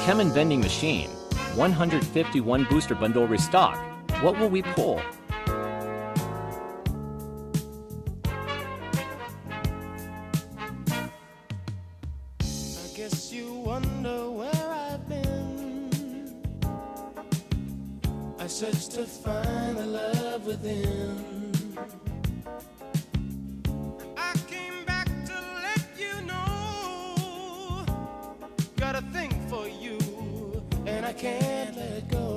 Pokémon vending machine. 151 booster bundle restock. What will we pull? I guess you wonder where I've been. I searched to find the love within. I came back to let you know. Got a thing for you, and I can't let go.